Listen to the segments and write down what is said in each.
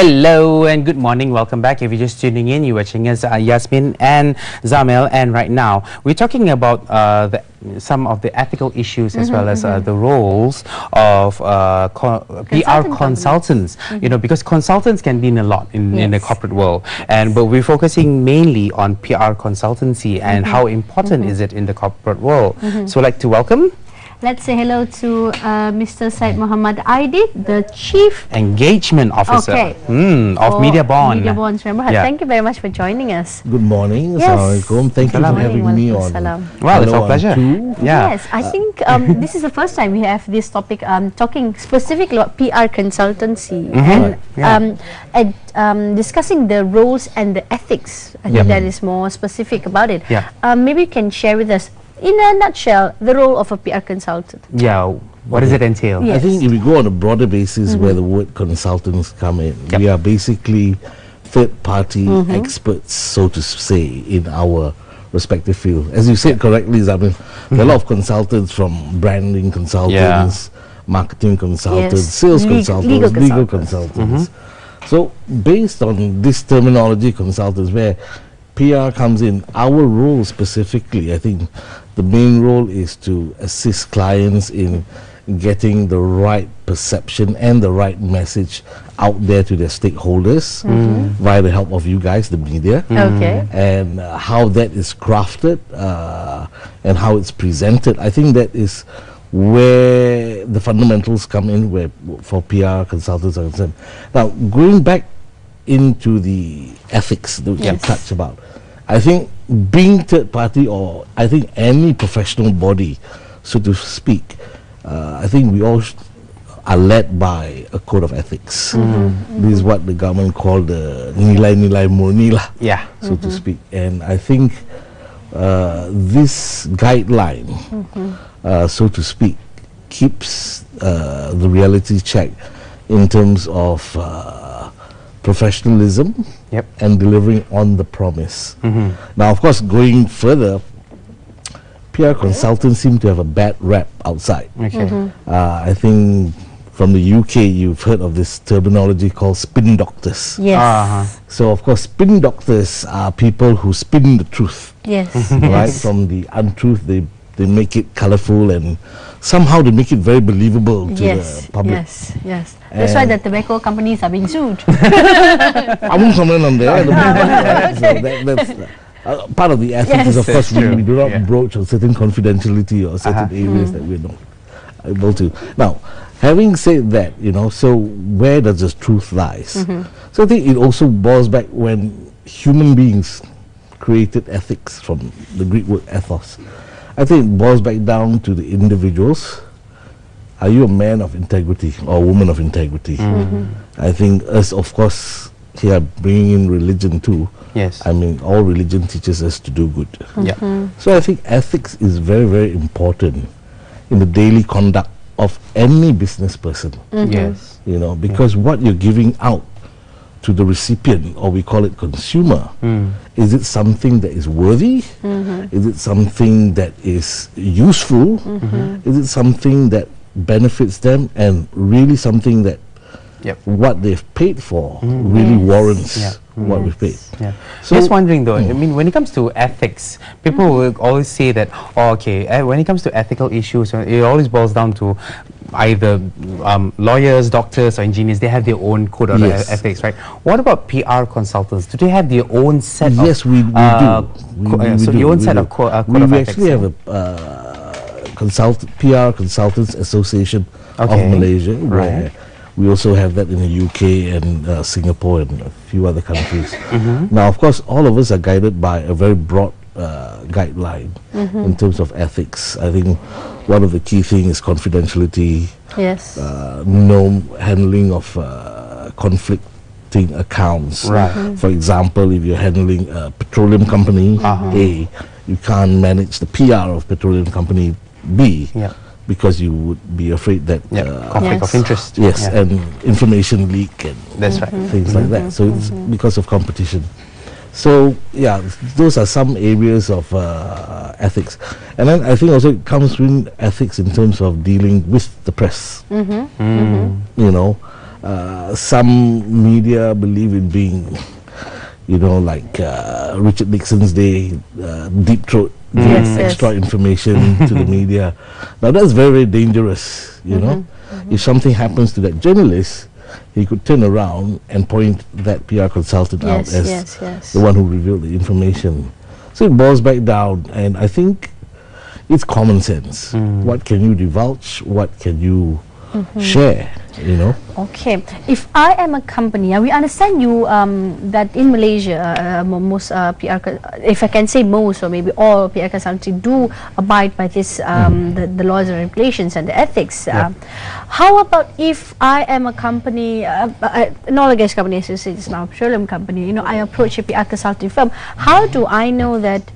Hello and good morning. Welcome back. If you're just tuning in, you're watching us, Yasmin and Zamel, and right now we're talking about some of the ethical issues as well as the roles of PR consultants. You know, because consultants can mean a lot in the corporate world, but we're focusing mainly on PR consultancy and how important is it in the corporate world. So I'd like to welcome. Let's say hello to Mr. Syed Idid, the Chief Engagement Officer of Media Bond. Media Bonds. Remember, thank you very much for joining us. Good morning. Yes. Assalamualaikum. Thank you for having me on. Well, it's our pleasure. Yes, I think this is the first time we have this topic talking specifically about PR consultancy and discussing the roles and the ethics. I think that is more specific about it. Maybe you can share with us, in a nutshell, the role of a PR consultant. What does it entail? I think if we go on a broader basis where the word consultants come in, we are basically third-party experts, so to say, in our respective field. As you said correctly, Zamin, there are a lot of consultants, from branding consultants, marketing consultants, sales consultants, legal consultants. So based on this terminology, consultants, where PR comes in, our role specifically, I think the main role is to assist clients in getting the right perception and the right message out there to their stakeholders via the help of you guys, the media, and how that is crafted and how it's presented. I think that is where the fundamentals come in, where for PR consultants are concerned. Now, going back into the ethics that we touched about, I think being third party, or I think any professional body, so to speak, I think we all are led by a code of ethics. This is what the government called the nilai-nilai murni lah, so to speak. And I think this guideline, so to speak, keeps the reality check in terms of professionalism and delivering on the promise. Now, of course, going further, PR consultants seem to have a bad rap outside. I think from the UK, you've heard of this terminology called spin doctors. So, of course, spin doctors are people who spin the truth. Right? From the untruth, they make it colorful, and somehow they make it very believable to the public. That's why the tobacco companies are being sued. I won't comment on that. That's part of the ethics is, of course, we do not broach on certain confidentiality or certain areas that we're not able to. Now, having said that, you know, so where does the truth lies? So I think it also boils back when human beings created ethics, from the Greek word ethos. I think it boils back down to the individuals. Are you a man of integrity or a woman of integrity? I think us, of course, here bringing in religion too. I mean, all religion teaches us to do good. So I think ethics is very, very important in the daily conduct of any business person. You know, because what you're giving out to the recipient, or we call it consumer, is it something that is worthy? Is it something that is useful? Is it something that benefits them, and really something that what they've paid for really warrants what we've paid? So just wondering though, I mean, when it comes to ethics, people will always say that, when it comes to ethical issues, it always boils down to either lawyers, doctors, or engineers. They have their own code of ethics, right? What about PR consultants? Do they have their own set of... Yes, we do. Your own set of code of ethics? We actually have a PR Consultants Association of Malaysia, where we also have that in the UK and Singapore and a few other countries. Now, of course, all of us are guided by a very broad guideline in terms of ethics. I think one of the key things is confidentiality, no handling of conflicting accounts. For example, if you're handling a petroleum company A, you can't manage the PR of petroleum company B, because you would be afraid that conflict of interest. And information leak and things like that. So it's because of competition. So those are some areas of ethics. And then I think also it comes with ethics in terms of dealing with the press. You know, some media believe in being, like Richard Nixon's day, deep throat, Yes, extra yes. information to the media. Now that's very, very dangerous, you know. If something happens to that journalist, he could turn around and point that PR consultant out Yes, as yes, yes. the one who revealed the information. So it boils back down, and I think it's common sense. What can you divulge? What can you share? You know. Okay, if I am a company, we understand you that in Malaysia, most PR, if I can say most or maybe all PR consultancy do abide by this the laws and regulations and the ethics. How about if I am a company, an oil and gas company, as you said, it's now a petroleum company. I approach a PR consulting firm. How do I know that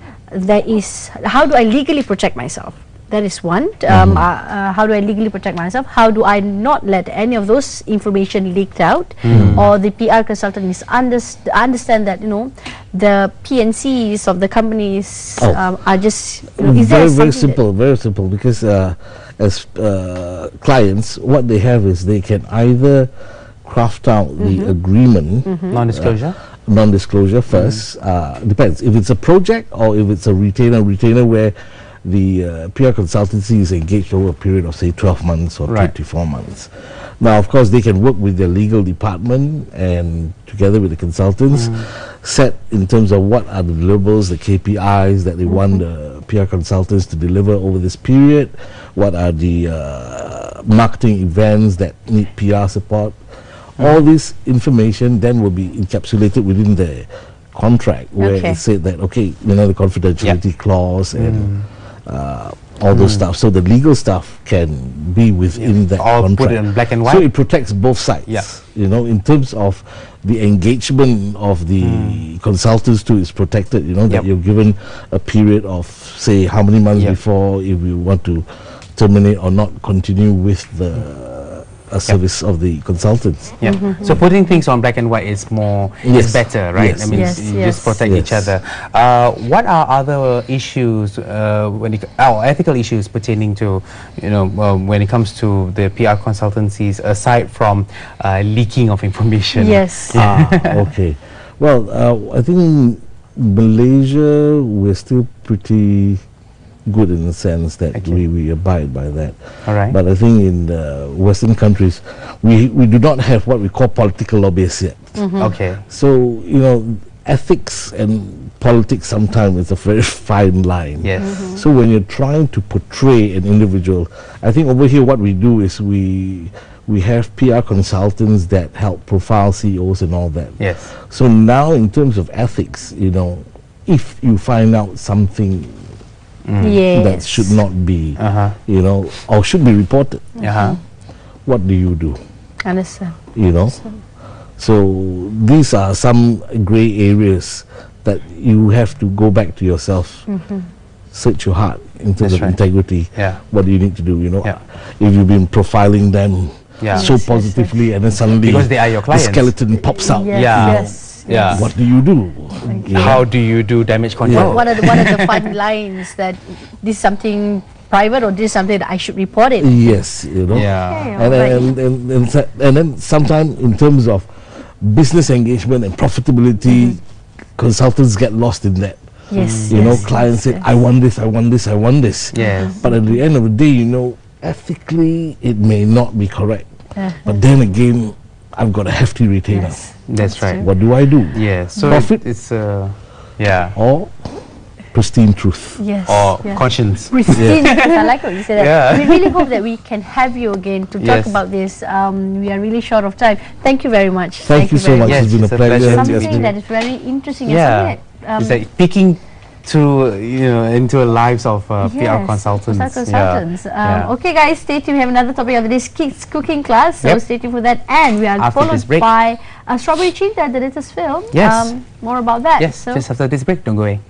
how do I legally protect myself? That is one. How do I legally protect myself? How do I not let any of those information leaked out? Or the PR consultant is understand that the PNCs of the companies are just is there very simple, very simple. Because as clients, what they have is they can either craft out the agreement, non-disclosure first. Depends if it's a project or if it's a retainer where the PR consultancy is engaged over a period of say 12 months or 24 months. Now of course they can work with their legal department and together with the consultants set in terms of what are the deliverables, the KPIs that they want the PR consultants to deliver over this period, what are the marketing events that need PR support. All this information then will be encapsulated within the contract where it's said that the confidentiality clause and all those stuff. So the legal stuff can be within that all contract. put it in black and white. So it protects both sides. In terms of the engagement of the consultants too is protected. That you're given a period of say how many months before if you want to terminate or not continue with the service of the consultants. So putting things on black and white is more is better, right? Yes. I mean, you just protect each other. What are other issues ethical issues pertaining to when it comes to the PR consultancies aside from leaking of information? Yes. Okay. Well, I think Malaysia we're still pretty good in the sense that we abide by that. But I think in the Western countries, we do not have what we call political lobbyists yet. So, ethics and politics sometimes is a very fine line. So when you're trying to portray an individual, I think over here what we do is we have PR consultants that help profile CEOs and all that. So now in terms of ethics, if you find out something that should not be, or should be reported. What do you do? Understand. So these are some grey areas that you have to go back to yourself, search your heart in terms of integrity. What do you need to do? If you've been profiling them so positively, and then suddenly because they are your clients, the skeleton pops out. What do you do? How do you do damage control? What are the fine lines that this is something private or this is something that I should report it? Yes, and then sometimes in terms of business engagement and profitability, consultants get lost in that. Clients say, I want this, I want this, I want this. But at the end of the day, ethically it may not be correct. But then again, I've got a hefty retainer. That's right. What do I do? So profit? It's or pristine truth. Or conscience. Pristine truth. I like what you said. We really hope that we can have you again to talk about this. We are really short of time. Thank you very much. Thank you so much. It's been a pleasure. Something that is very interesting. And it's like peeking through into the lives of PR consultants. Okay guys, stay tuned. We have another topic of this kids cooking class, so stay tuned for that. And we are followed by Strawberry Cinta, the latest film. More about that. Just after this break, don't go away.